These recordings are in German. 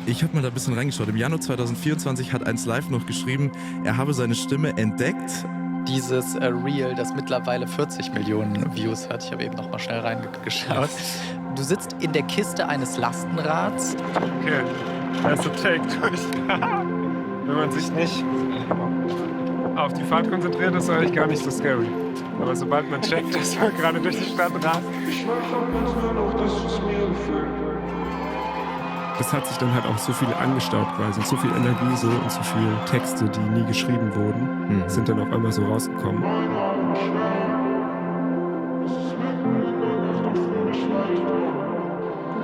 Ich habe mal da ein bisschen reingeschaut. Im Januar 2024 hat 1Live noch geschrieben, er habe seine Stimme entdeckt. Dieses Reel, das mittlerweile 40 Millionen Views hat. Ich habe eben noch mal schnell reingeschaut. Du sitzt in der Kiste eines Lastenrads. Okay, erster Take durch. Wenn man sich nicht auf die Fahrt konzentriert, ist eigentlich gar nicht so scary. Aber sobald man checkt, dass man gerade durch die Stadt rast. Es hat sich dann halt auch so viel angestaut quasi, so viel Energie so und so viele Texte, die nie geschrieben wurden, sind dann auf einmal so rausgekommen.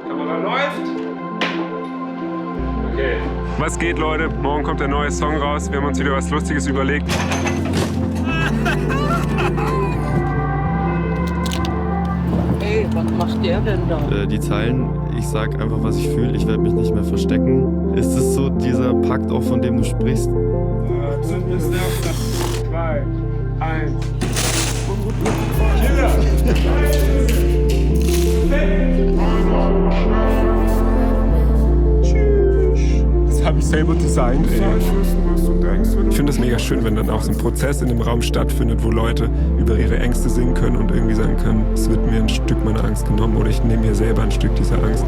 Kamera läuft. Okay. Was geht, Leute? Morgen kommt der neue Song raus. Wir haben uns wieder was Lustiges überlegt. Hey, was macht der denn da? Die Zeilen, ich sag einfach, was ich fühle, ich werde mich nicht mehr verstecken. Ist es so dieser Pakt, auch von dem du sprichst? 3, 2, 1. Das habe ich selber designt, ey. Ich finde es mega schön, wenn dann auch so ein Prozess in dem Raum stattfindet, wo Leute über ihre Ängste singen können und irgendwie sagen können, es wird mir ein Stück meiner Angst genommen oder ich nehme mir selber ein Stück dieser Angst.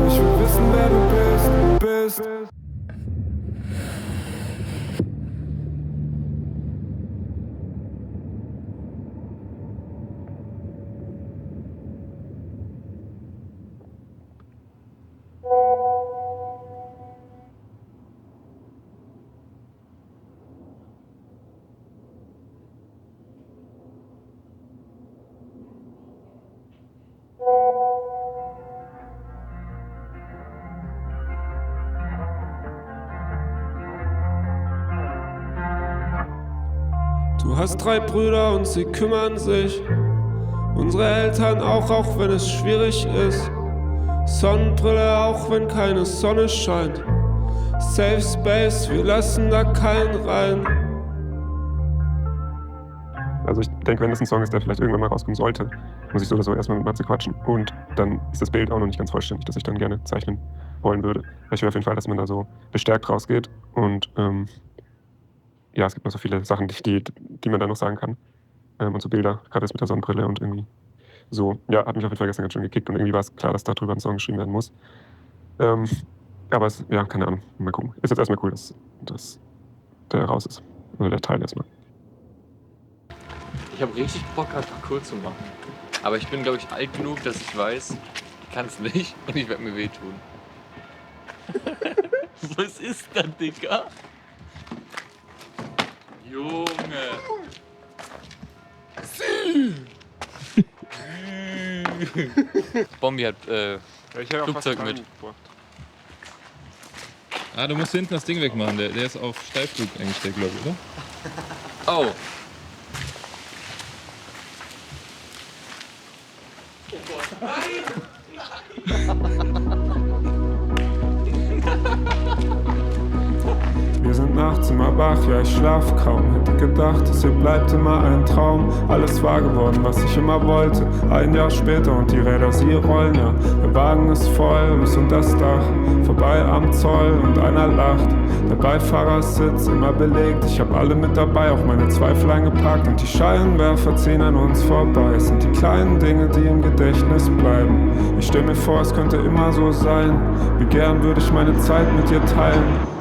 Ich will wissen, wer du bist. Du hast 3 Brüder und sie kümmern sich. Unsere Eltern auch wenn es schwierig ist. Sonnenbrille, auch wenn keine Sonne scheint. Safe Space, wir lassen da keinen rein. Also ich denke, wenn das ein Song ist, der vielleicht irgendwann mal rauskommen sollte, muss ich so oder so erstmal mit Matze quatschen. Und dann ist das Bild auch noch nicht ganz vollständig, das ich dann gerne zeichnen wollen würde. Ich will auf jeden Fall, dass man da so bestärkt rausgeht. Und ja, es gibt noch so viele Sachen, die man da noch sagen kann. Und so Bilder, gerade jetzt mit der Sonnenbrille und irgendwie so. Ja, hat mich auf jeden Fall gestern ganz schön gekickt und irgendwie war es klar, dass darüber ein Song geschrieben werden muss. Aber es, ja, keine Ahnung, mal gucken. Ist jetzt erstmal cool, dass der raus ist. Oder der Teil erstmal. Ich habe richtig Bock, Parkour zu machen. Aber ich bin, glaube ich, alt genug, dass ich weiß, ich kann es nicht und ich werde mir wehtun. Was ist das, Digga? Junge! Bombi hat Flugzeug mit. Ah, du musst hinten das Ding wegmachen. Der ist auf Steilflug eingestellt, glaube ich, oder? Oh! Wir sind nachts immer wach, ja ich schlaf kaum. Hätte gedacht, es hier bleibt immer ein Traum. Alles wahr geworden, was ich immer wollte. Ein Jahr später und die Räder, sie rollen, ja. Der Wagen ist voll, bis unter das Dach. Vorbei am Zoll und einer lacht. Der Beifahrersitz immer belegt. Ich hab alle mit dabei, auch meine Zweifel eingepackt. Und die Scheinwerfer ziehen an uns vorbei. Es sind die kleinen Dinge, die im Gedächtnis bleiben. Ich stell mir vor, es könnte immer so sein. Wie gern würde ich meine Zeit mit dir teilen.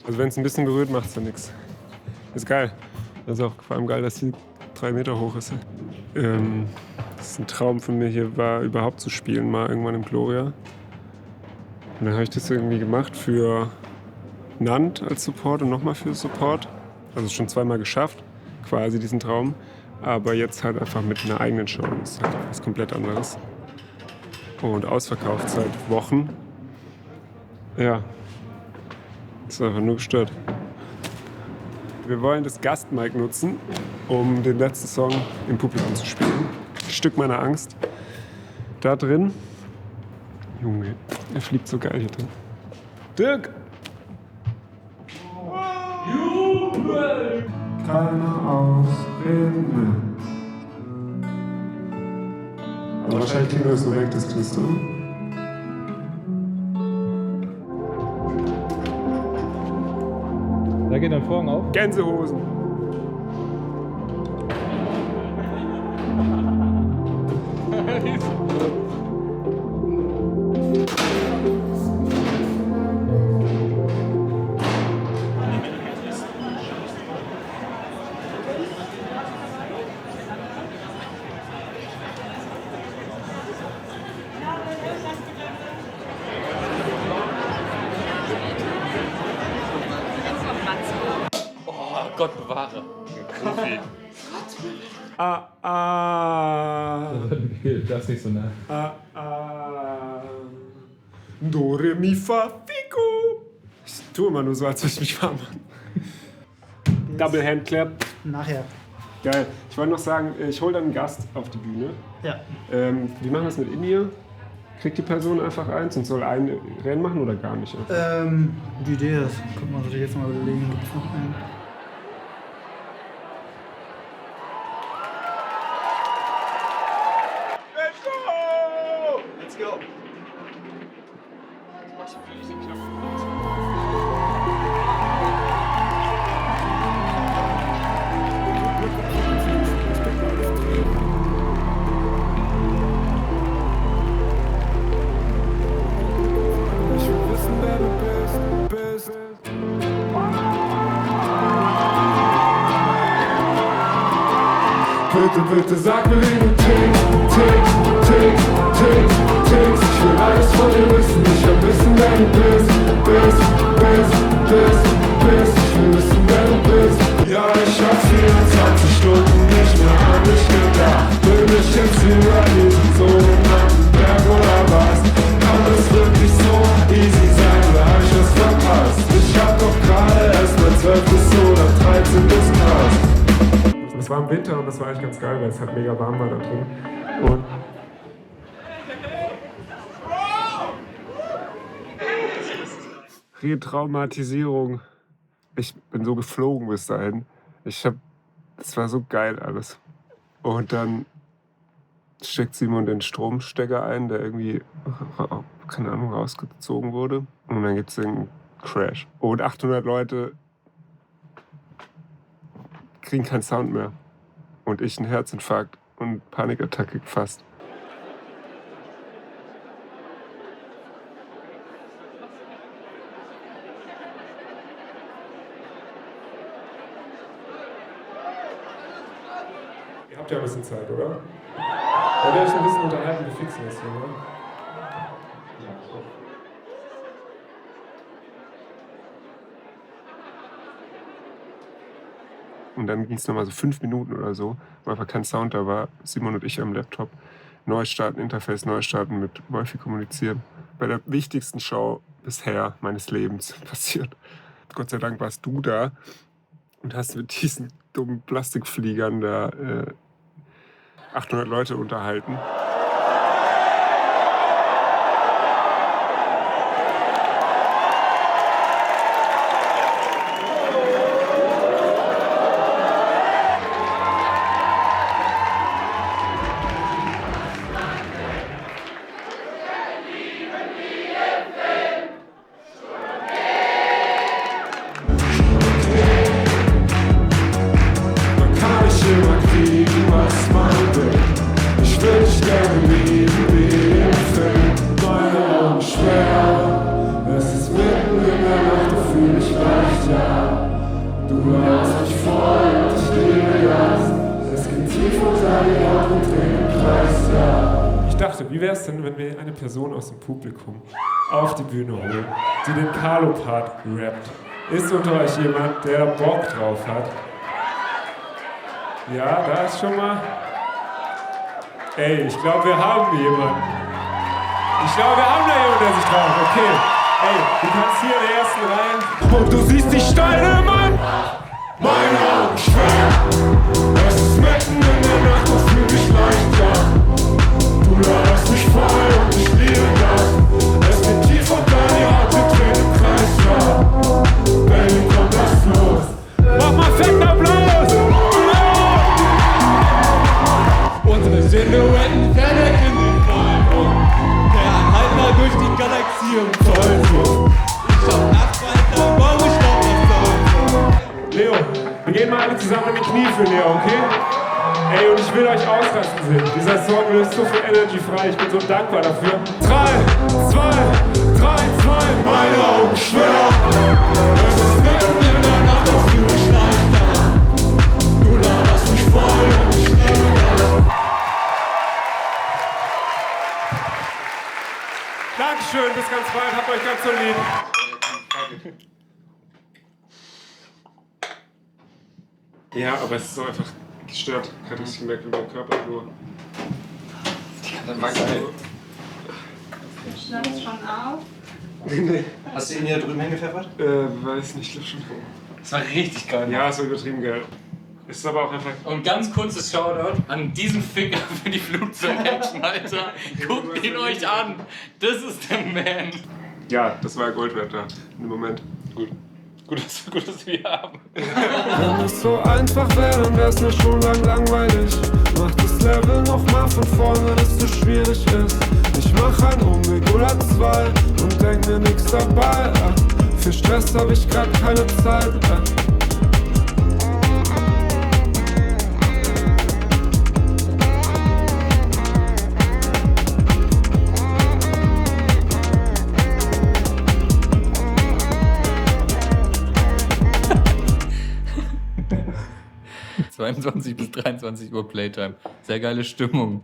Also wenn es ein bisschen berührt, macht es ja nichts. Ist geil. Das ist auch vor allem geil, dass sie 3 Meter hoch ist. Das ist ein Traum von mir, hier war überhaupt zu spielen, mal irgendwann im Gloria. Und dann habe ich das irgendwie gemacht für Nant als Support und nochmal für Support. Also schon 2-mal geschafft, quasi diesen Traum. Aber jetzt halt einfach mit einer eigenen Show. Das ist halt was komplett anderes. Und ausverkauft seit Wochen. Ja. Das ist einfach nur gestört. Wir wollen das Gastmic nutzen, um den letzten Song im Publikum zu spielen. Ein Stück meiner Angst. Da drin. Junge, er fliegt so geil hier drin. Dirk! Keine Ausreden mehr. Aber wahrscheinlich kriegen wir das nur weg, das Christo. Da geht ein Vorhang auf. Gänsehosen. Oh Gott bewahre. Profi. Das ist nicht so nah. Do, re, mi, fa, fico. Ich tue immer nur so, als würde ich mich warm machen. Double Hand Clap. Nachher. Geil. Ich wollte noch sagen, ich hole dann einen Gast auf die Bühne. Ja. Wie machen wir das mit India? Kriegt die Person einfach eins und soll ein Rennen machen oder gar nicht? Die Idee ist, guck mal, sollte ich jetzt mal überlegen, gibt es noch einen? Let's go! Bitte, bitte sag mir, wie du tickst, tickst, tickst, tickst, tickst. Ich will alles von dir wissen, ich will wissen, wer du bist, bist. Ich will wissen, wer du bist. Ja, ich hab 24 Stunden nicht mehr an dich gedacht. Will mich jetzt überlesen, so genannten Berg oder was? Kann es wirklich so easy sein, oder hab ich was verpasst? Ich hab doch gerade erst mein 12. oder 13. Krass. Es war im Winter und das war eigentlich ganz geil, weil es halt mega warm war da drin. Und Retraumatisierung. Ich bin so geflogen bis dahin. Das war so geil alles. Und dann steckt Simon den Stromstecker ein, der irgendwie, keine Ahnung, rausgezogen wurde. Und dann gibt es einen Crash. Und 800 Leute kriegen keinen Sound mehr. Und ich einen Herzinfarkt und Panikattacke gefasst. Ihr habt ja ein bisschen Zeit, oder? Wollt ihr euch ein bisschen unterhalten, wie fix das hier, oder? Und dann ging es nochmal so 5 Minuten oder so, weil einfach kein Sound da war. Simon und ich am Laptop. Neustarten, Interface neustarten, mit Wolfi kommunizieren. Bei der wichtigsten Show bisher meines Lebens passiert. Gott sei Dank warst du da und hast mit diesen dummen Plastikfliegern da 800 Leute unterhalten. Wie wäre es denn, wenn wir eine Person aus dem Publikum auf die Bühne holen, die den Carlo-Part rappt? Ist unter euch jemand, der Bock drauf hat? Ja, da ist schon mal... Ey, ich glaube, wir haben jemanden. Ich glaube, wir haben da jemanden, der sich traut. Okay. Ey, du kannst hier in der ersten Reihe. Und du siehst die Steine, Mann! Meine Augen schwer. Es ist mitten in der Nacht und fühl mich leicht wach. Du lass mich voll und ich liebe das. Es geht tief unter die Haut, wir drehen im Kreis, ja. Baby, komm, lass los. Mach und ich will euch ausrasten sehen. Dieser Song löst so viel Energy frei, ich bin so dankbar dafür. 3, 2, 3, 2, meine Augen schwören. Es ist mitten in der Nacht, das Blut schneit da. Du laberst mich voll und ich nehme das. Dankeschön, bis ganz bald, habt euch ganz so lieb. Ja, aber es ist so einfach gestört. Ich hatte richtig gemerkt, wie mein Körper nur. Schnappst schon auf? Nee. Hast du ihn hier drüben hingepfeffert? Weiß nicht, glaub schon. Das war richtig geil. Ja, ist so übertrieben geil. Ist aber auch einfach. Und ganz kurzes Shoutout an diesen Ficker für die Flugzeug-Action, Alter. Guckt ihn euch an. Das ist der Man. Ja, das war Gold wert da. Im Moment. Gut, dass wir haben. Wenn es so einfach wäre, dann wär's mir schon langweilig. Mach das Level nochmal von vorne, wenn es zu schwierig ist. Ich mach ein Umweg oder 2 und denk mir nix dabei. Für Stress hab ich grad keine Zeit. 22 bis 23 Uhr Playtime. Sehr geile Stimmung.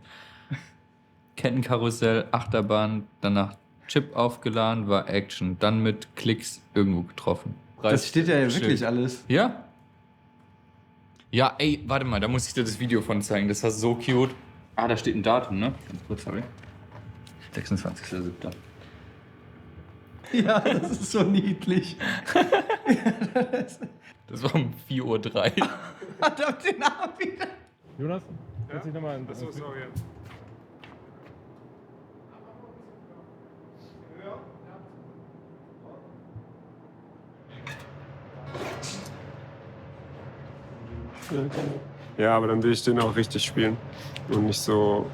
Kettenkarussell, Achterbahn, danach Chip aufgeladen, war Action. Dann mit Klicks irgendwo getroffen. Das steht ja Schön. wirklich alles. Ja? Ja, ey, warte mal, da muss ich dir das Video von zeigen. Das war so cute. Ah, da steht ein Datum, ne? Ganz kurz, sorry. 26.07. Ja, das ist so niedlich. Das war um 4:03 Uhr. Verdammt, den Namen wieder. Jonas, kannst du dich nochmal an. Achso, sorry. Ja, aber dann will ich den auch richtig spielen und nicht so.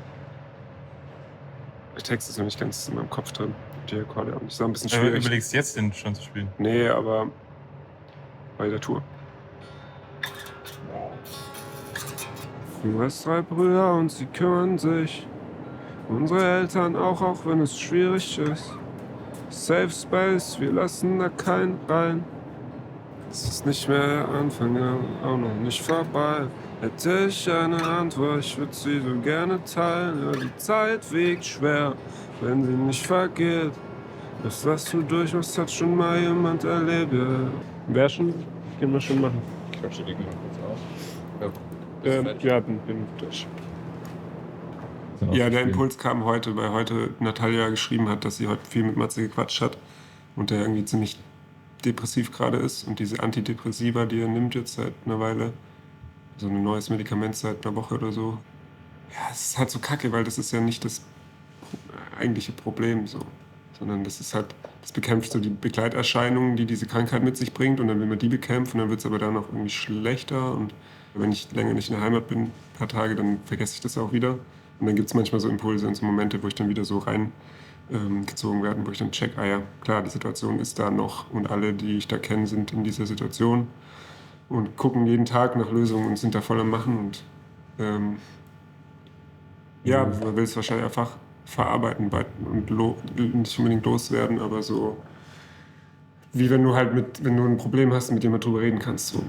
Der Text ist noch nicht ganz in meinem Kopf drin. Die Akkorde auch nicht. So ein bisschen Du schwierig. überlegst jetzt, den schon zu spielen. Nee, aber bei der Tour. Du hast 3 Brüder und sie kümmern sich. Unsere Eltern auch wenn es schwierig ist. Safe Space, wir lassen da keinen rein. Es ist nicht mehr Anfang, auch noch nicht vorbei. Hätte ich eine Antwort, ich würde sie so gerne teilen. Ja, die Zeit wiegt schwer, wenn sie nicht vergeht. Das, was du durchmachst, hat schon mal jemand erlebt. Ja. Wer schon? Können wir schon machen. Quatsch, leg mal kurz auf. Ja, bin durch. Ja, der Impuls kam heute, weil heute Natalia geschrieben hat, dass sie heute viel mit Matze gequatscht hat und der irgendwie ziemlich depressiv gerade ist und diese Antidepressiva, die er nimmt jetzt seit einer Weile, so ein neues Medikament seit einer Woche oder so. Ja, es ist halt so kacke, weil das ist ja nicht das eigentliche Problem so, sondern das ist halt, das bekämpft so die Begleiterscheinungen, die diese Krankheit mit sich bringt und dann will man die bekämpfen, dann wird es aber dann auch irgendwie schlechter und wenn ich länger nicht in der Heimat bin, ein paar Tage, dann vergesse ich das auch wieder. Und dann gibt es manchmal so Impulse und so Momente, wo ich dann wieder so reingezogen werde, wo ich dann check, ah ja, klar, die Situation ist da noch und alle, die ich da kenne, sind in dieser Situation und gucken jeden Tag nach Lösungen und sind da voll am Machen und ja, man will es wahrscheinlich einfach verarbeiten und nicht unbedingt loswerden, aber so wie wenn du halt wenn du ein Problem hast, mit dem du drüber reden kannst. So.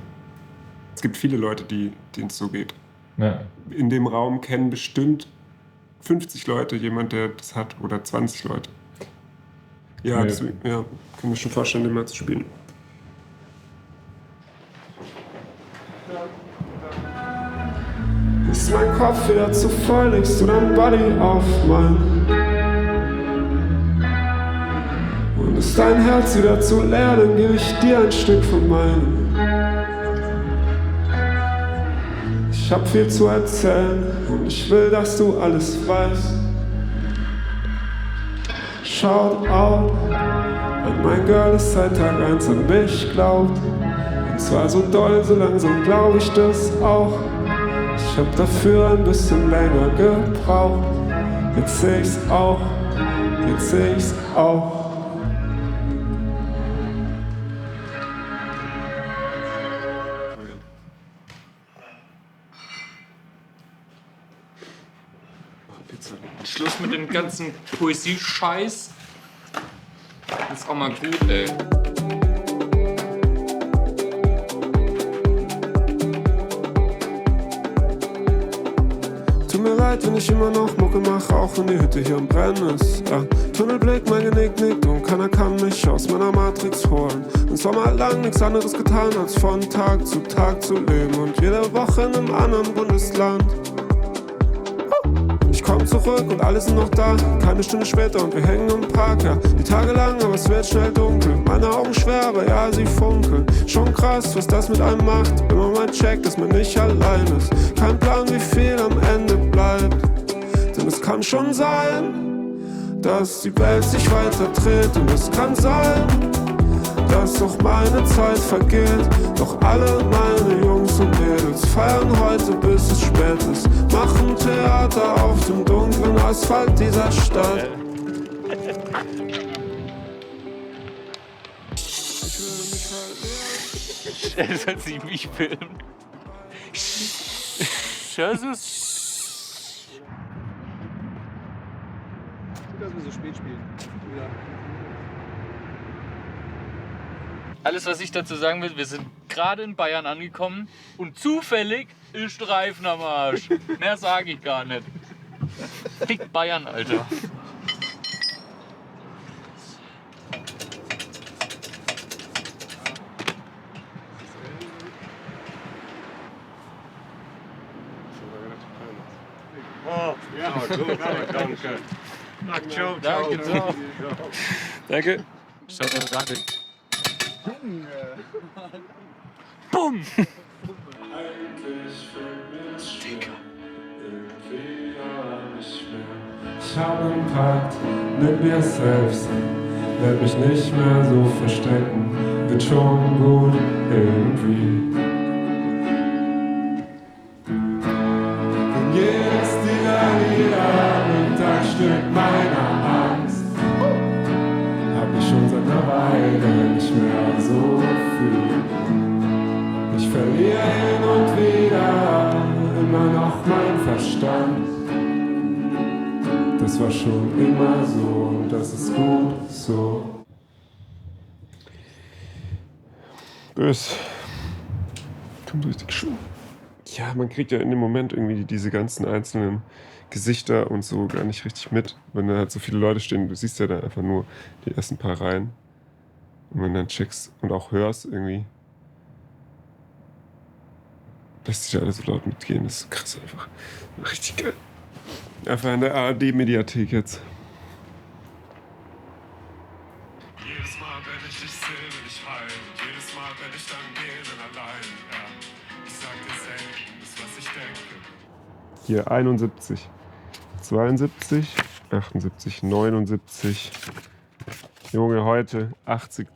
Es gibt viele Leute, denen es so geht. Ja. In dem Raum kennen bestimmt 50 Leute jemand, der das hat, oder 20 Leute. Ja, Ja. deswegen, ja, kann mir schon vorstellen, den mal zu spielen. Ist mein Kopf wieder zu voll, legst du dein Body auf mein. Und ist dein Herz wieder zu leer, dann gebe ich dir ein Stück von meinem. Ich hab viel zu erzählen und ich will, dass du alles weißt. Shout out an mein Girl, das seit Tag 1 an mich glaubt. Und zwar so doll, so langsam glaub ich das auch. Ich hab dafür ein bisschen länger gebraucht. Jetzt seh ich's auch, jetzt seh ich's auch. Schluss mit dem ganzen Poesie-Scheiß. Ist auch mal gut, ey. Tut mir leid, wenn ich immer noch Mucke mache, auch wenn die Hütte hier am Brennen ist. Ja, Tunnelblick, mein Genick nickt und keiner kann mich aus meiner Matrix holen. Im Sommer lang nichts anderes getan, als von Tag zu leben und jede Woche in einem anderen Bundesland. Ich komm zurück und alle sind noch da, keine Stunde später und wir hängen im Park, ja. Die Tage lang, aber es wird schnell dunkel. Meine Augen schwer, aber ja, sie funkeln. Schon krass, was das mit einem macht, wenn man mal checkt, dass man nicht allein ist. Kein Plan, wie viel am Ende bleibt. Denn es kann schon sein, dass die Welt sich weiter dreht. Und es kann sein, dass auch meine Zeit vergeht. Doch alle meine Jungs und Mädels feiern heute, bis es spät ist. Machen Theater auf dem dunklen Asphalt dieser Stadt. Soll sie mich filmen? Jesus. Dass wir so spät spielen. Ja. Alles, was ich dazu sagen will, wir sind gerade in Bayern angekommen und zufällig ist Reifen am Arsch. Mehr sage ich gar nicht. Fick Bayern, Alter. Danke, ciao. Danke. Schaut mal gerade. Bumm! Ich hab einen Pakt mit mir selbst, werd mich nicht mehr so verstecken, wird schon gut irgendwie. Und jedes ein Taktstück meiner Angst hab ich schon seit einer Weile nicht mehr so viel. Ich verliere hin und wieder immer noch meinen Verstand. Das war schon immer so und das ist gut so. Bös. Kommt richtig schön. Ja, man kriegt ja in dem Moment irgendwie diese ganzen einzelnen Gesichter und so gar nicht richtig mit. Wenn da halt so viele Leute stehen, du siehst ja da einfach nur die ersten paar Reihen. Und wenn du dann checkst und auch hörst irgendwie, lässt sich ja alle so laut mitgehen, das ist krass einfach. Richtig geil. Einfach in der ARD-Mediathek jetzt. Jedes Mal, wenn ich dich sehe, will ich heulen. Jedes Mal, wenn ich dann gehe, bin allein. Ja, ich sag dir selten, das was ich denke. Hier 71, 72, 78, 79. Junge, heute 80.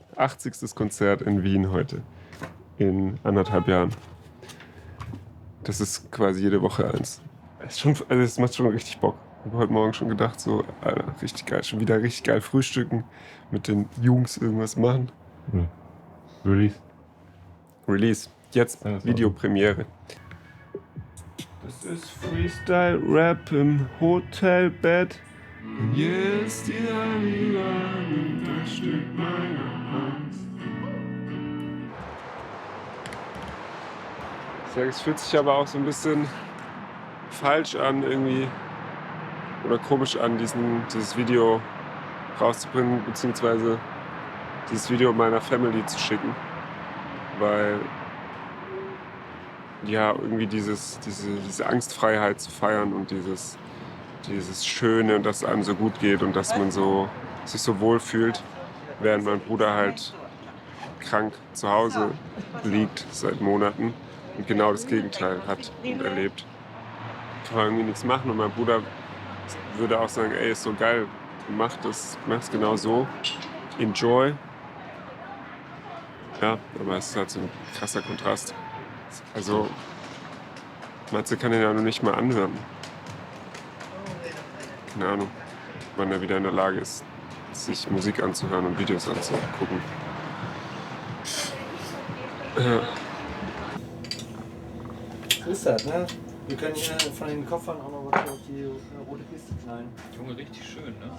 Konzert in Wien heute. In 1,5 Jahren. Das ist quasi jede Woche eins. Es macht schon richtig Bock. Ich habe heute Morgen schon gedacht, so, Alter, richtig geil. Schon wieder richtig geil frühstücken, mit den Jungs irgendwas machen. Release. Jetzt Videopremiere. Das ist Freestyle-Rap im Hotelbett. Und jetzt die Lage das Stück meiner Angst. Ich sage, es fühlt sich aber auch so ein bisschen falsch an irgendwie oder komisch an, dieses Video rauszubringen, beziehungsweise dieses Video meiner Family zu schicken, weil ja irgendwie diese Angstfreiheit zu feiern und dieses Schöne und dass es einem so gut geht und dass man sich so wohl fühlt, während mein Bruder halt krank zu Hause liegt seit Monaten und genau das Gegenteil hat und erlebt. Ich kann irgendwie nichts machen und mein Bruder würde auch sagen, ey, ist so geil, mach es genau so, enjoy. Ja, aber es ist halt so ein krasser Kontrast. Also, Matze kann den ja noch nicht mal anhören. Keine Ahnung, wann er wieder in der Lage ist, sich Musik anzuhören und Videos anzugucken. Ja. So ist das, ne? Wir können hier von den Koffern auch noch was auf die rote Kiste knallen. Junge, richtig schön, ne?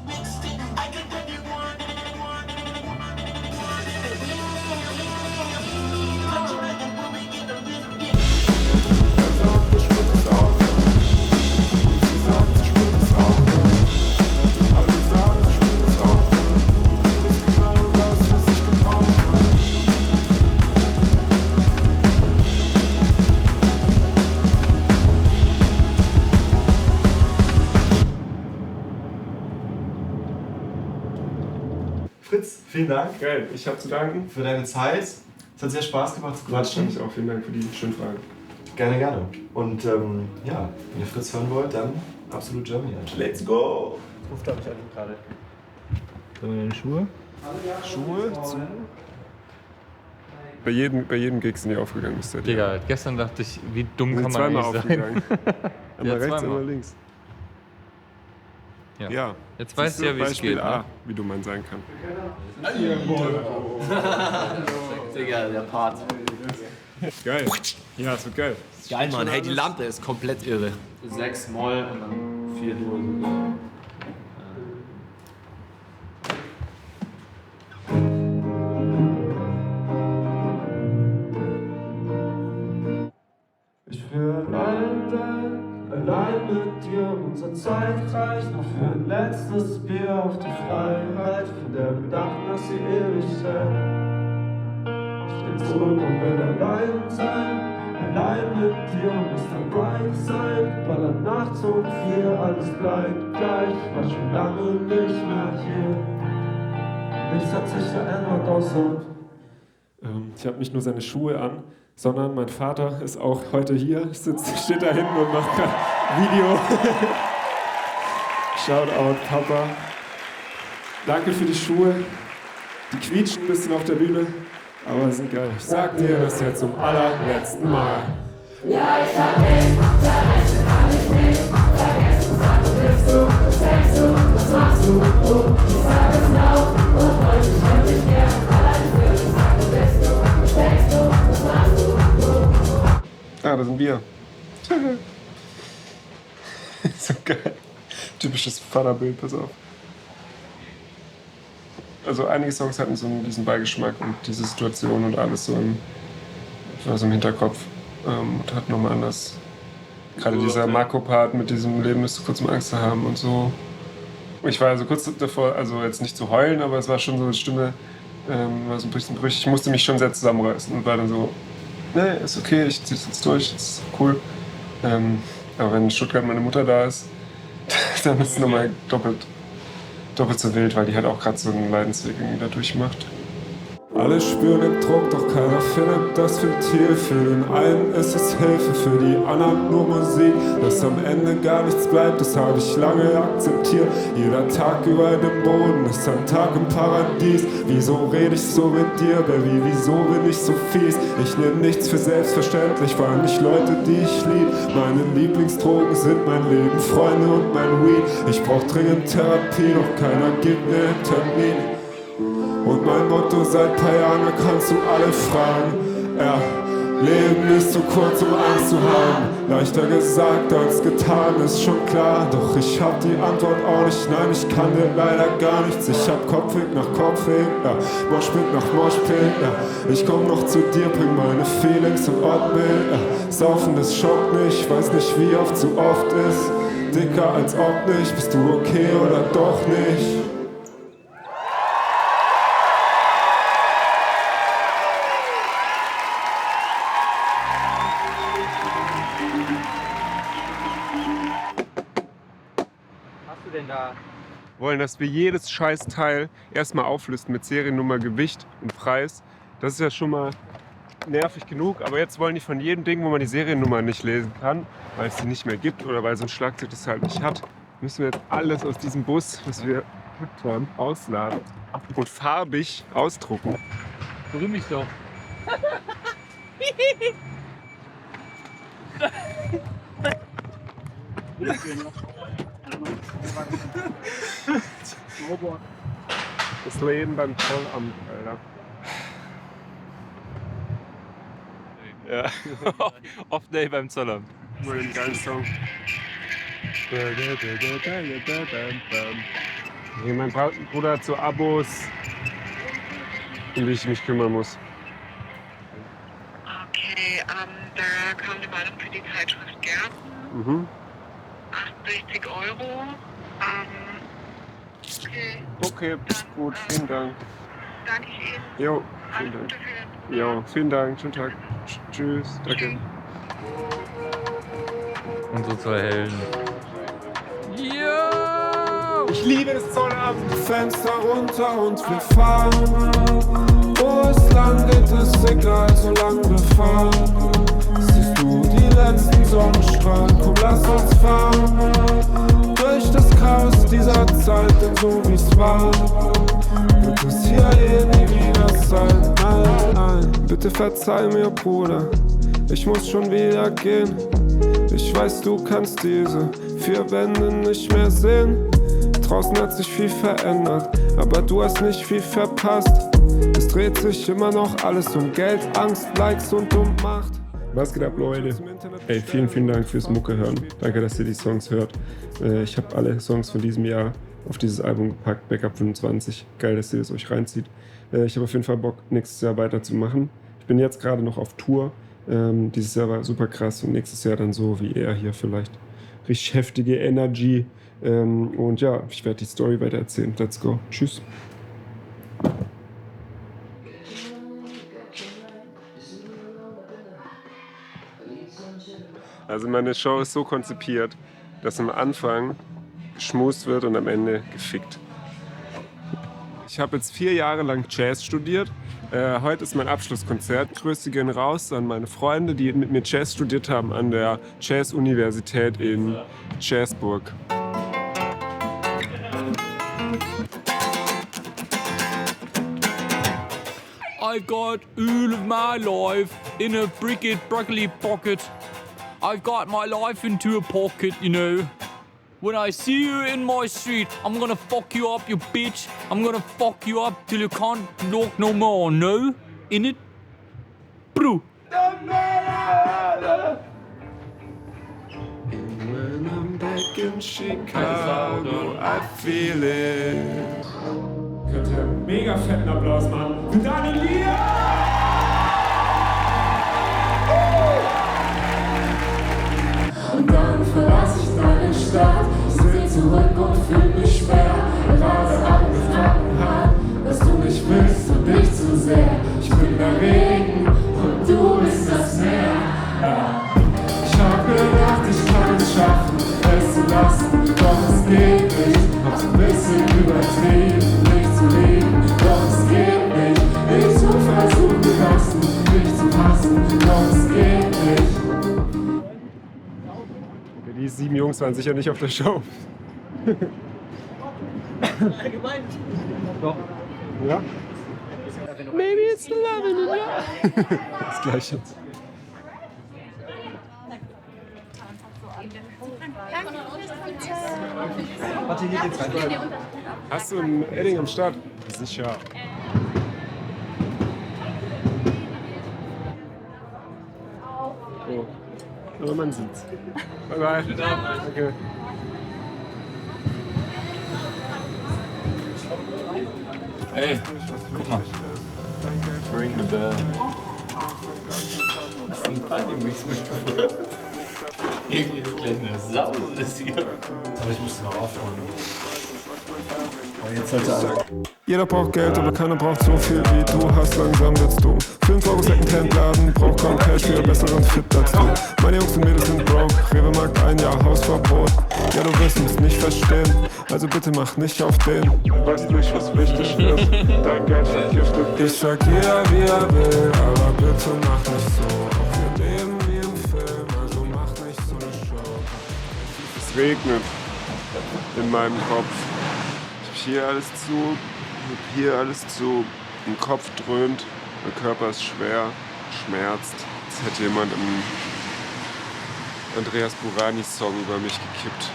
Fritz, vielen Dank Geil, ich habe zu danken. für deine Zeit. Es hat sehr Spaß gemacht zu Fand quatschen. ich auch. Vielen Dank für die schönen Fragen. Gerne, gerne. Und ja, wenn ihr Fritz hören wollt, dann absolut Germany. Let's go! Ruft habe ich an ihn gerade. Deine Schuhe? Schuhe zu. Bei jedem Gig sind die aufgegangen, Mr. D. Digga, gestern dachte ich, wie dumm Sind kann man zweimal eigentlich sein? aufgegangen. Einmal rechts, zweimal. einmal links. Ja. Ja. Jetzt weißt Siehst du ja, wie es Beispiel geht. A, Ne? wie dumm man sein kann. Digga, der Part. Geil. Ja, es wird geil. Geil, Mann. Hey, die Lampe ist komplett irre. 6 Moll und dann 4 Dur. Ich will allein sein, allein mit dir. Unsere Zeit reicht noch für ein letztes Bier auf die Freiheit, von der wir dachten, dass sie ewig sei. Ich denk zurück und will allein sein, allein mit dir. Mr. Bright sein, ballert nachts um 4, alles bleibt gleich. War schon lange nicht mehr hier. Nichts hat sich verändert außer. Ich habe nicht nur seine Schuhe an, sondern mein Vater ist auch heute hier, steht da hinten und macht gerade Video. Shoutout, Papa. Danke für die Schuhe. Die quietschen ein bisschen auf der Bühne, aber sind geil. Ich sag dir das jetzt zum allerletzten Mal. Ja, ich hab dich, vergessen kann ich nicht. Vergessen, was du bist, was denkst du, was machst du? Ich sag es laut und heute ich dich gern. Allein für dich, sag du bist du, was denkst du, was machst du? Ah, da sind wir. So geil. Typisches Vaterbild, pass auf. Also einige Songs hatten so diesen Beigeschmack und diese Situation und alles so im Hinterkopf. Und hat nochmal anders. Gerade dieser Marco-Part mit diesem Leben ist zu kurz, um Angst zu haben und so. Ich war also kurz davor, also jetzt nicht zu heulen, aber es war schon so eine Stimme, war so ein bisschen brüchig. Ich musste mich schon sehr zusammenreißen und war dann so, nee, ist okay, ich zieh das jetzt durch, ist cool. Aber wenn in Stuttgart meine Mutter da ist, dann ist es nochmal doppelt so wild, weil die halt auch gerade so einen Leidensweg irgendwie da durchmacht. Alle spüren den Druck, doch keiner findet das Ventil. Für den einen ist es Hilfe, für die anderen nur Musik. Dass am Ende gar nichts bleibt, das habe ich lange akzeptiert. Jeder Tag über dem Boden ist ein Tag im Paradies. Wieso rede ich so mit dir, Baby, wieso bin ich so fies? Ich nehme nichts für selbstverständlich, vor allem nicht Leute, die ich lieb. Meine Lieblingsdrogen sind mein Leben, Freunde und mein Weed. Ich brauch dringend Therapie, doch keiner gibt mir einen Termin. Und mein Motto seit paar Jahren, da kannst du alle fragen. Ja, Leben ist zu kurz, um Angst zu haben. Leichter gesagt als getan, ist schon klar. Doch ich hab die Antwort auch nicht, nein, ich kann dir leider gar nichts. Ich hab Kopfweg nach Kopfweg, ja, Moshpit nach Moshpit, ja. Ich komm noch zu dir, bring meine Feelings und Ortbild, ja. Saufen, das schockt nicht, weiß nicht wie oft zu oft ist. Dicker als ob nicht, bist du okay oder doch nicht? Wollen, dass wir jedes Scheißteil erstmal auflisten mit Seriennummer, Gewicht und Preis. Das ist ja schon mal nervig genug, aber jetzt wollen die von jedem Ding, wo man die Seriennummer nicht lesen kann, weil es die nicht mehr gibt oder weil so ein Schlagzeug das halt nicht hat, müssen wir jetzt alles aus diesem Bus, was wir haben, ausladen und farbig ausdrucken. Berühm mich doch. Das Leben beim Zollamt, Alter. Ja. Off-Day beim Zollamt. Mal den geilen Song. Hier, mein Bruder hat so Abos, um die ich mich kümmern muss. Okay, da kam eine Meldung für die Zeitschrift Gersten. 68 Euro. Okay, gut, vielen Dank. Danke Ihnen. Jo, Alles vielen Dank. Gute für den Jo, vielen Dank. Schönen Tag. Tschüss. Danke. Und so zur Helden. Ich liebe das Zollamt. Fenster runter und wir fahren. Wo es lang geht, ist egal, solange wir fahren. Siehst du die letzten Sonnenstrahlen? Komm, lass uns fahren. Durch das Chaos dieser Zeit, denn so wie's war, wird es hier nie wieder sein. Nein, nein, bitte verzeih mir, Bruder. Ich muss schon wieder gehen. Ich weiß, du kannst diese 4 Wände nicht mehr sehen. Draußen hat sich viel verändert, aber du hast nicht viel verpasst. Es dreht sich immer noch alles um Geld, Angst, Likes und um Macht. Was geht ab, Leute? Ey, vielen Dank fürs Mucke hören. Danke, dass ihr die Songs hört. Ich habe alle Songs von diesem Jahr auf dieses Album gepackt, Backup 25. Geil, dass ihr das euch reinzieht. Ich habe auf jeden Fall Bock, nächstes Jahr weiterzumachen. Ich bin jetzt gerade noch auf Tour. Dieses Jahr war super krass und nächstes Jahr dann so wie er hier vielleicht. Richtig heftige Energy. Und ja, ich werde die Story weiter erzählen. Let's go. Tschüss. Also meine Show ist so konzipiert, dass am Anfang geschmust wird und am Ende gefickt. Ich habe jetzt 4 Jahre lang Jazz studiert. Heute ist mein Abschlusskonzert. Grüße gehen raus an meine Freunde, die mit mir Jazz studiert haben an der Jazz-Universität in Jazzburg. I got all of my life in a broccoli pocket. I've got my life into a pocket, you know. When I see you in my street, I'm gonna fuck you up, you bitch. I'm gonna fuck you up till you can't walk no more, no? In it? Bro. When I'm back in Chicago, I feel it. Könnt ihr mega fetten Applaus machen für Daniel Lier! Und dann verlasse ich deine Stadt. Ich seh zurück und fühl mich schwer. Gerade angefangen hat, dass du mich willst und nicht zu sehr. Ich bin der Regen und du bist das Meer. Ich hab gedacht, ich kann es schaffen, es zu lassen, doch es geht nicht. Hab's ein bisschen übertrieben, nicht zu lieben, doch es geht nicht. Ich zu versuchen lassen, dich zu hassen, doch es geht nicht. Die 7 Jungs waren sicher nicht auf der Show. Allgemein. Doch. Ja? Maybe it's the love in the Das gleiche. Warte, hier geht's weiter. Hast du ein Edding am Start? Sicher. Oh. Aber man sieht's. Bye bye. Danke. Hey, guck mal. Ring the bell. Das ist ein Partymix mitgebracht. Irgendwie eine kleine Sau ist hier. Aber ich muss noch aufhören. Jetzt sollte alle. Jeder braucht Geld, aber keiner braucht so viel wie du hast. Langsam wird's dumm. 5 Euro Secondhand-Laden, braucht kaum Cash für besseren Fit als du. Meine Jungs und Mädels sind broke, Rewe Markt 1 Jahr Hausverbot. Ja, du wirst mich nicht verstehen, also bitte mach nicht auf den. Weißt nicht, was wichtig ist, dein Geld vergiftet. Ich sag jeder, wie er will, aber bitte mach nicht so. Auch wir leben wie im Film, also mach nicht so eine Show. Es regnet in meinem Kopf. Ich hab hier alles zu, ich hab hier alles zu. Mein Kopf dröhnt, mein Körper ist schwer, schmerzt. Jetzt hätte jemand einen Andreas Burani-Song über mich gekippt.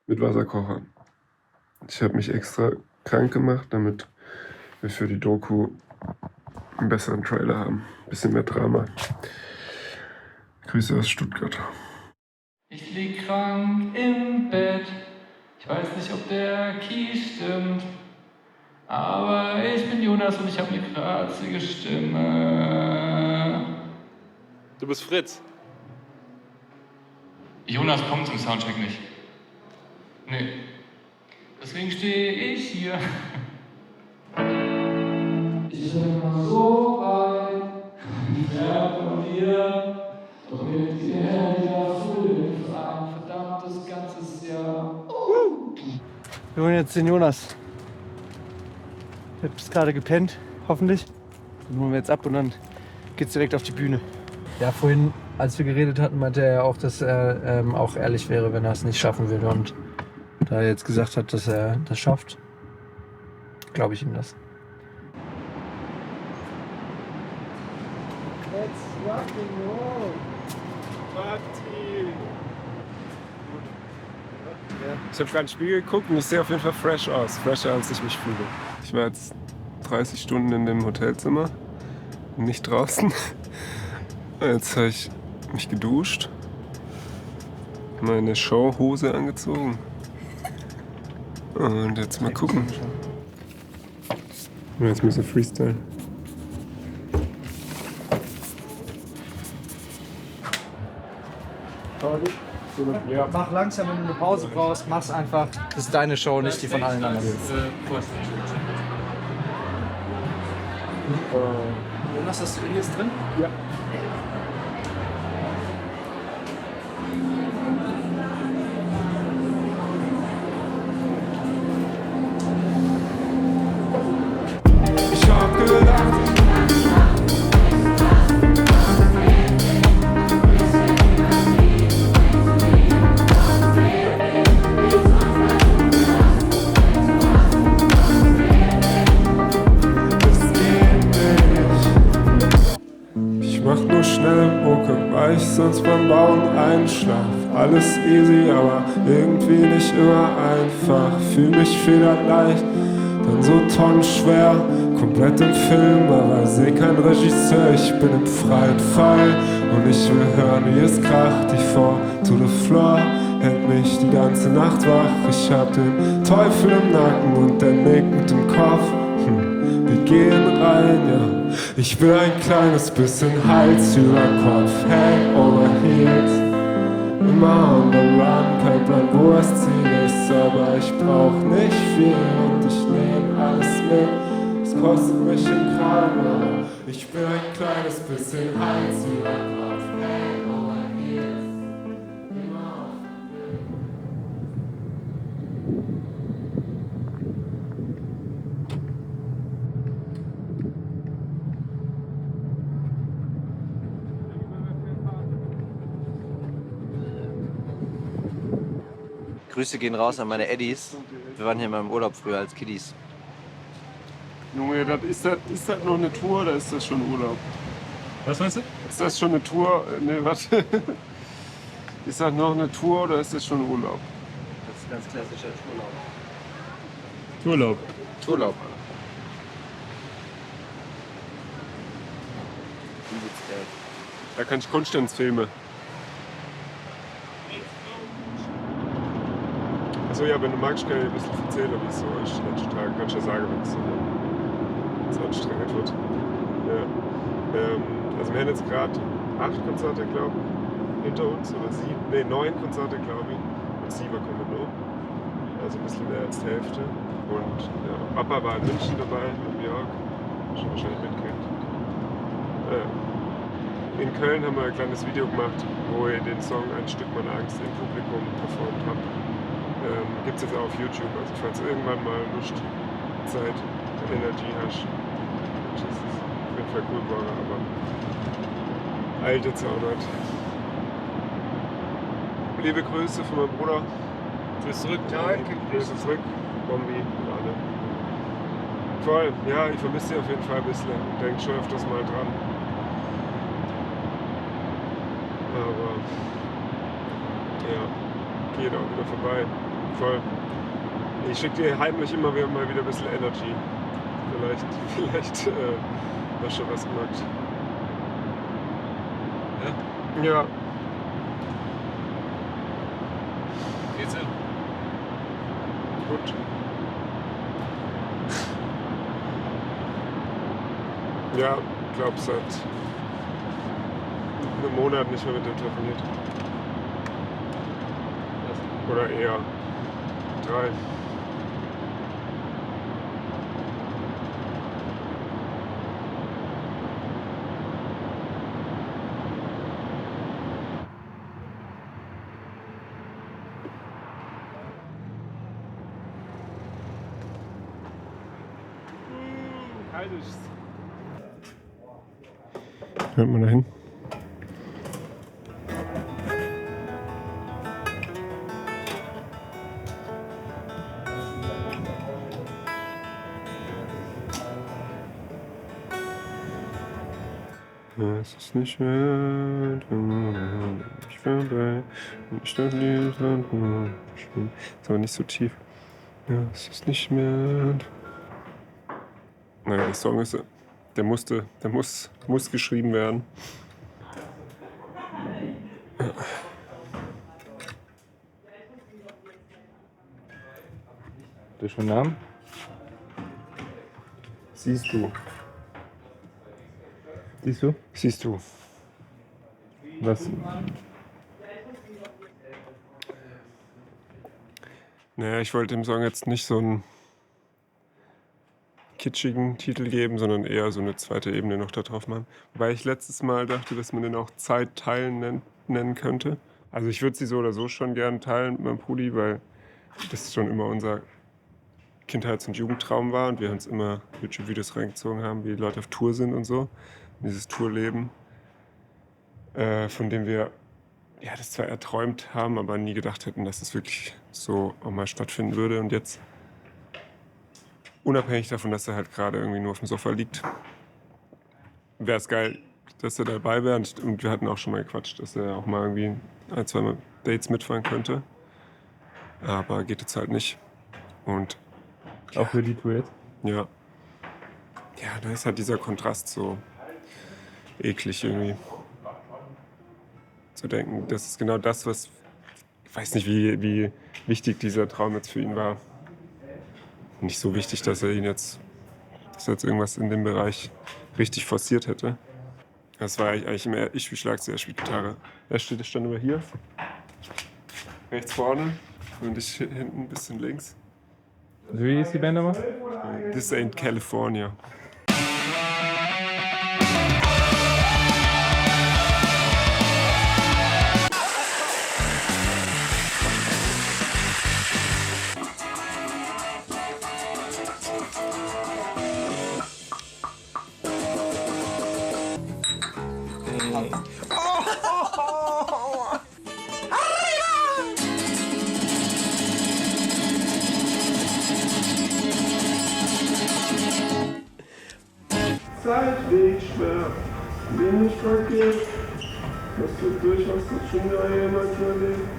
mit Wasserkocher. Ich habe mich extra krank gemacht, damit wir für die Doku einen besseren Trailer haben. Ein bisschen mehr Drama. Grüße aus Stuttgart. Ich lieg krank im Bett. Ich weiß nicht, ob der Key stimmt. Aber ich bin Jonas und ich habe eine kratzige Stimme. Du bist Fritz. Jonas kommt zum Soundcheck nicht. Nee. Deswegen stehe ich hier. Ich bin immer so weit entfernt von dir. Doch mit dir hätte ich ja Frühling für ein verdammtes ganzes Jahr. Wir holen jetzt den Jonas. Ich hab bis gerade gepennt, hoffentlich. Den holen wir jetzt ab und dann geht's direkt auf die Bühne. Ja, vorhin, als wir geredet hatten, meinte er ja auch, dass er auch ehrlich wäre, wenn er es nicht schaffen würde. Und da er jetzt gesagt hat, dass er das schafft, glaube ich ihm das. Let's rock and roll. Party. Ich habe gerade ein Spiel geguckt und ich sehe auf jeden Fall fresh aus. Fresher, als ich mich fühle. Ich war jetzt 30 Stunden in dem Hotelzimmer, nicht draußen. Jetzt habe ich mich geduscht, meine Showhose angezogen. Und jetzt mal gucken. Jetzt müssen wir freestylen. Ja. Mach langsam, wenn du eine Pause brauchst, mach's einfach. Das ist deine Show, nicht die von allen anderen. Jonas, hast du ihn jetzt drin? Ja. Ich hab gedacht, weil ich sonst beim Bauen einschlaf. Alles easy, aber irgendwie nicht immer einfach. Fühl mich federleicht, dann so tonnenschwer. Komplett im Film, aber seh kein Regisseur. Ich bin im freien Fall und ich will hören, wie es kracht. Die Four to the Floor hält mich die ganze Nacht wach. Ich hab den Teufel im Nacken und der nickt mit dem Kopf. Wir gehen rein, ja. Ich will ein kleines bisschen Hals über Kopf, Head over Heels. Immer on the run, kein Plan, wo das Ziel ist, aber ich brauch nicht viel und ich nehm alles mit. Es kostet mich den Kram, aber ich will ein kleines bisschen Hals über Kopf, Head over Heels. Grüße gehen raus an meine Eddies. Wir waren hier mal im Urlaub früher als Kiddies. Junge, ist das noch eine Tour oder ist das schon Urlaub? Was meinst du? Ist das schon eine Tour? Ne, warte. Ist das noch eine Tour oder ist das schon Urlaub? Das ist ein ganz klassischer Tourlaub. Tourlaub. Tourlaub. Da kann ich Konstanzfilme. Achso, ja, wenn du magst, kann ich ein bisschen erzählen, wie es so ist. Letzten Tag kannst du ja sagen, wenn es anstrengend wird. Ja. Also wir haben jetzt gerade 8 Konzerte, glaube ich, hinter uns, oder 7, ne, 9 Konzerte, glaube ich, und 7 kommen noch. Also ein bisschen mehr als die Hälfte. Und ja, Papa war in München dabei, in New York, schon wahrscheinlich mitgekriegt. In Köln haben wir ein kleines Video gemacht, wo ich den Song Ein Stück meiner Angst im Publikum performt habe. Gibt es jetzt auch auf YouTube, also falls du irgendwann mal Lust, Zeit, Energie hast, das ist auf jeden Fall cool geworden, aber eilt jetzt auch nicht. Liebe Grüße von meinem Bruder. Grüße zurück. Ja, Grüße zurück, Bombi und alle. Voll, ja, ich vermisse sie auf jeden Fall ein bisschen und denke schon öfters mal dran. Aber ja, geht auch wieder vorbei. Voll. Ich schicke dir heimlich immer wieder mal wieder ein bisschen Energy. Vielleicht hast du was gemacht. Ja? Ja. Geht's hin? Gut. Ja, ich glaube, seit einem Monat nicht mehr mit dem telefoniert. Oder eher 3. Hört man da hin? Es ist nicht mehr, ich vorbei, und ich stand dieses Land nur. Ist aber nicht so tief. Ja, es ist nicht mehr. Naja, der Song ist, der muss geschrieben werden. Ja. Hast du schon einen Namen? Siehst du. Siehst du? Siehst du. Was? Naja, ich wollte dem Song jetzt nicht so einen kitschigen Titel geben, sondern eher so eine zweite Ebene noch da drauf machen. Wobei ich letztes Mal dachte, dass man den auch Zeit teilen nennen könnte. Also ich würde sie so oder so schon gerne teilen mit meinem Brudi, weil das schon immer unser Kindheits- und Jugendtraum war und wir uns immer YouTube-Videos reingezogen haben, wie Leute auf Tour sind und so. Dieses Tourleben, von dem wir ja, das zwar erträumt haben, aber nie gedacht hätten, dass es wirklich so auch mal stattfinden würde. Und jetzt, unabhängig davon, dass er halt gerade irgendwie nur auf dem Sofa liegt, wäre es geil, dass er dabei wäre. Und wir hatten auch schon mal gequatscht, dass er auch mal irgendwie 1-2 Mal Dates mitfahren könnte. Aber geht jetzt halt nicht. Und auch für die Tour jetzt? Ja. Ja, da ist halt dieser Kontrast so eklig irgendwie. Zu denken, das ist genau das, was... Ich weiß nicht, wie wichtig dieser Traum jetzt für ihn war. Nicht so wichtig, dass er jetzt irgendwas in dem Bereich richtig forciert hätte. Das war eigentlich immer ich wie Schlagzeug, er spielt Gitarre. Er stand immer hier, rechts vorne und ich hinten ein bisschen links. Wie ist die Band nochmal? This Ain't California. Zeitweg schwer, den ich vergeht. Das wird durchaus nicht schon da jemand erlebt.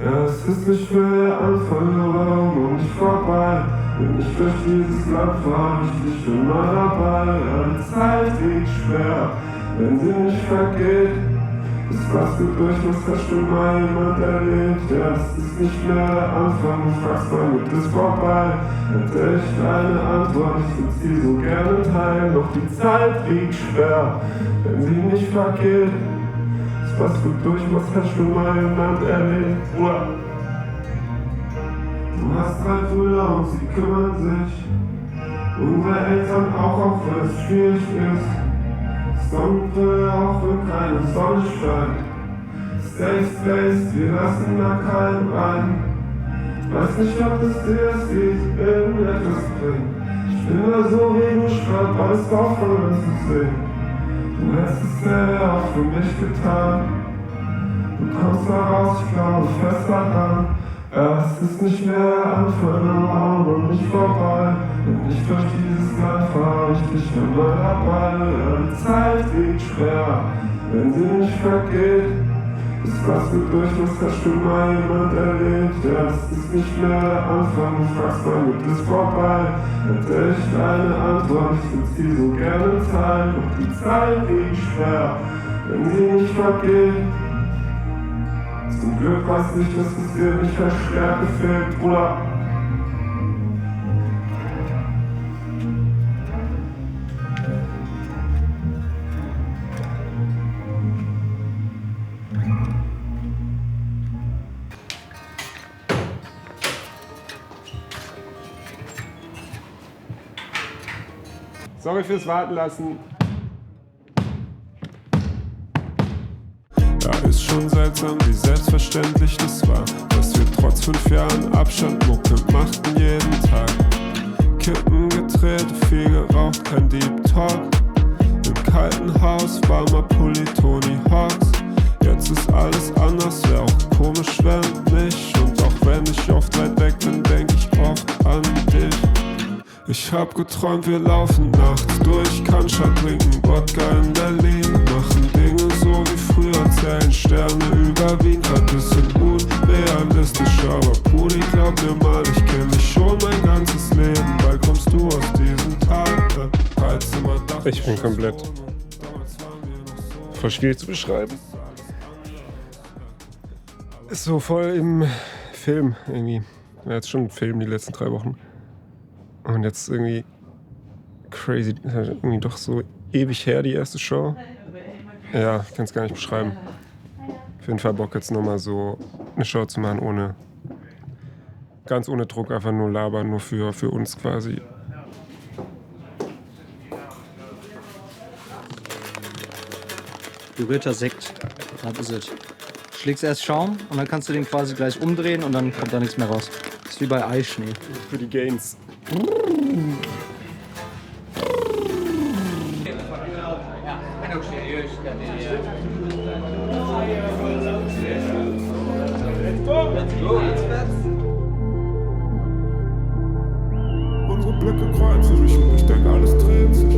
Ja, es ist nicht mehr der Anfang, aber noch nicht vorbei. Wenn ich durch dieses Land fahre, ich nicht immer dabei. Ja, die Zeit geht schwer, wenn sie nicht vergeht. Das, was du durchmachst, hast schon mal jemand erlebt. Ja, es ist nicht mehr der Anfang, du fragst mal, wird es vorbei? Hätte ich eine Antwort, ich würde sie so gerne teilen. Doch die Zeit wiegt schwer, wenn sie nicht vergeht. Das, was du durchmachst, hast schon mal jemand erlebt. Du hast 3 Brüder und sie kümmern sich. Unsere Eltern auch wenn es schwierig ist. Sonnenbrille, auch wenn keine Sonne scheint. Safe Space, wir lassen da keinen rein. Weiß nicht, ob es dir das Lied irgendetwas bringt. Ich bin da so wie du schreibst, alles aufhören zu sehen. Du hättest es selber auch für mich getan. Du kommst da raus, ich glaube fest daran. Ja, es ist nicht mehr der Anfang, aber auch noch nicht vorbei. Wenn Wenn ich durch dieses Land fahr, ich dich immer dabei. Die Zeit liegt schwer, wenn sie nicht vergeht. Bis was du durch musst, hast schon mal jemand erlebt. Ja, das ist nicht mehr der Anfang, du fragst mal, wird es vorbei? Hätte ich deine Antwort, ich würd sie so gerne teilen. Doch die Zeit liegt schwer, wenn sie nicht vergeht. Zum Glück weiß ich, dass es dir nicht an Stärke fehlt, Bruder. Sorry fürs Warten lassen. Ja, ist schon seltsam, wie selbstverständlich das war, dass wir trotz 5 Jahren Abstand Mucke machten jeden Tag. Kippen gedreht, viel geraucht, kein Deep Talk. Im kalten Haus war mal Pulli Tony Hawks. Jetzt ist alles anders, wär auch komisch, wenn nicht. Und auch wenn ich oft weit weg bin, denk ich oft an dich. Ich hab geträumt, wir laufen nachts durch, Cannstatt trinken Wodka in Berlin, machen Dinge so wie früher, zählen Sterne über Wien, ein bisschen unrealistisch, aber Pudi, glaub mir mal, ich kenn dich schon mein ganzes Leben, bald kommst du aus diesem Tal, Ich bin komplett voll schwierig zu beschreiben. Ist so voll im Film irgendwie. Ja, jetzt schon ein Film die letzten 3 Wochen. Und jetzt irgendwie crazy, irgendwie doch so ewig her, die erste Show. Ja, ich kann es gar nicht beschreiben. Auf jeden Fall Bock jetzt nochmal so eine Show zu machen, ganz ohne Druck, einfach nur labern, nur für uns quasi. Gerührter Sekt, das ist es. Schlägst erst Schaum und dann kannst du den quasi gleich umdrehen und dann kommt da nichts mehr raus. Das ist wie bei Eischnee. Für die Gains. Unsere Blicke kreuzen sich und ich denke, alles dreht sich. Ich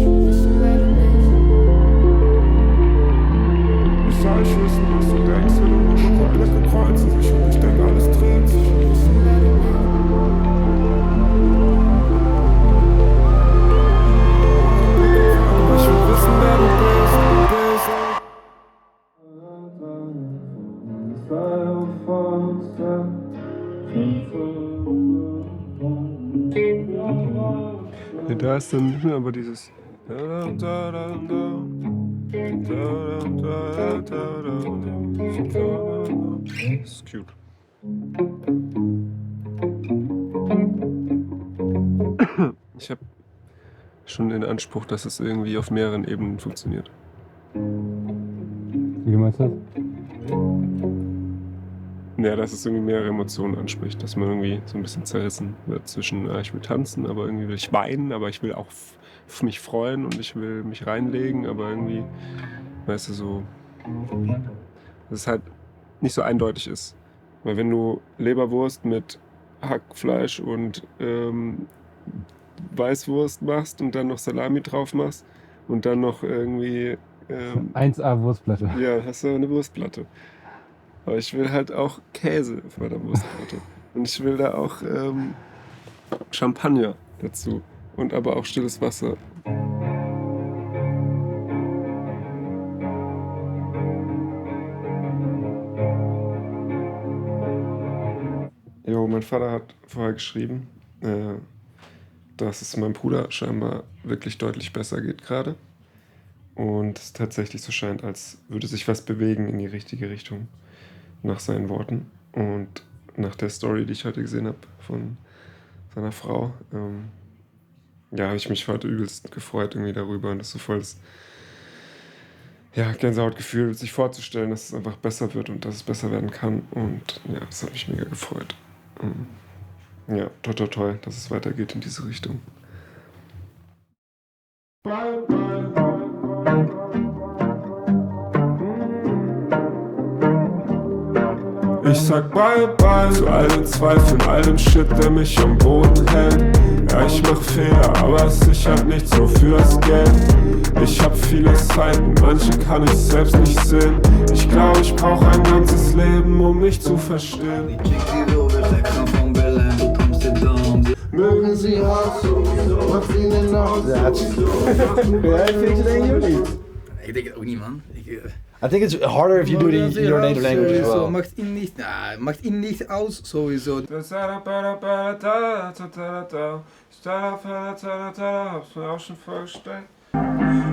will wissen, wer du bist. Wie soll ich wissen, was du denkst, wenn unsere Blicke kreuzen sich und ich denke, alles dreht sich. Ich will wissen, wer du bist. Da ist dann nicht mehr aber dieses. Das ist cute. Ich habe schon den Anspruch, dass es irgendwie auf mehreren Ebenen funktioniert. Wie meinst du das? Ja, dass es irgendwie mehrere Emotionen anspricht, dass man irgendwie so ein bisschen zerrissen wird zwischen, ich will tanzen, aber irgendwie will ich weinen, aber ich will auch mich freuen und ich will mich reinlegen, aber irgendwie, weißt du, so, dass es halt nicht so eindeutig ist. Weil wenn du Leberwurst mit Hackfleisch und Weißwurst machst und dann noch Salami drauf machst und dann noch irgendwie 1A Wurstplatte. Ja, hast du eine Wurstplatte. Aber ich will halt auch Käse auf meiner Wurstplatte. Und ich will da auch Champagner dazu. Und aber auch stilles Wasser. Jo, mein Vater hat vorher geschrieben, dass es meinem Bruder scheinbar wirklich deutlich besser geht gerade. Und es tatsächlich so scheint, als würde sich was bewegen in die richtige Richtung. Nach seinen Worten und nach der Story, die ich heute gesehen habe von seiner Frau, habe ich mich heute übelst gefreut irgendwie darüber und das ist so voll das Gänsehautgefühl, sich vorzustellen, dass es einfach besser wird und dass es besser werden kann und ja, das hat mich mega gefreut. Ja, toi toi toi, dass es weitergeht in diese Richtung. Bye, bye, bye. Ich sag bye bye zu all den Zweifeln, all dem Shit, der mich am Boden hält. Ja, ich mach Fehler, aber es sichert nicht so für das Geld. Ich hab viele Seiten, manche kann ich selbst nicht sehen. Ich glaube, ich brauch ein ganzes Leben, um mich zu verstehen. Mögen sie hart sowieso, was ihnen aus. Ja, ik vind het denk jullie. Ik denk het ook niet, man. I think it's harder if you do it in your native language as well. Macht ihn nicht aus, sowieso. Hab's mir auch schon vorgestellt.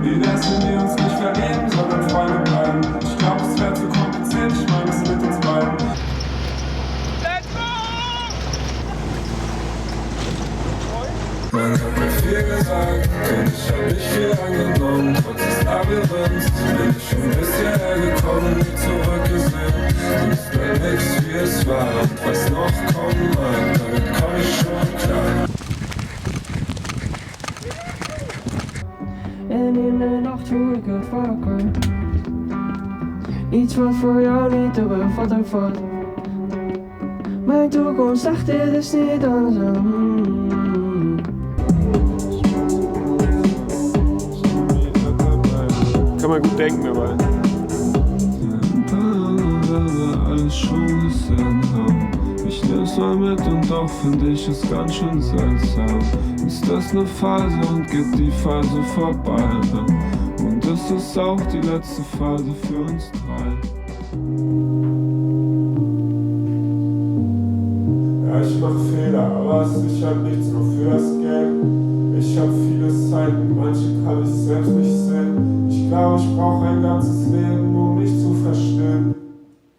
Wie wär's, wenn wir uns nicht verlieben, sondern Freunde bleiben? Ich glaub, es wär zu kompliziert, ich mein, es mit uns beiden. Man hat mir viel gesagt und ich hab nicht viel angenommen. Trotz des Labyrinths bin ich schon bis hierher gekommen, nie zurückgesehen. Und es bleibt nix wie es war und was noch kommen mag, damit komm ich schon klar. En in de nacht voel ik het vaker. Iets wat voor jou niet te bevatten valt. Mijn toekomst zegt dit is niet anders. Kann man gut denken, aber. Alles schon gesehen haben. Ich nehm's mal mit und auch find ich es ganz schön seltsam. Ist das ne Phase und geht die Phase vorbei? Und ist es auch die letzte Phase für uns drei? Ja, ich mach Fehler, aber es sichert nichts nur für das Geld. Ich hab viele Seiten, manche kann ich selbst nicht sehen. Ich glaube, ich brauch ein ganzes Leben,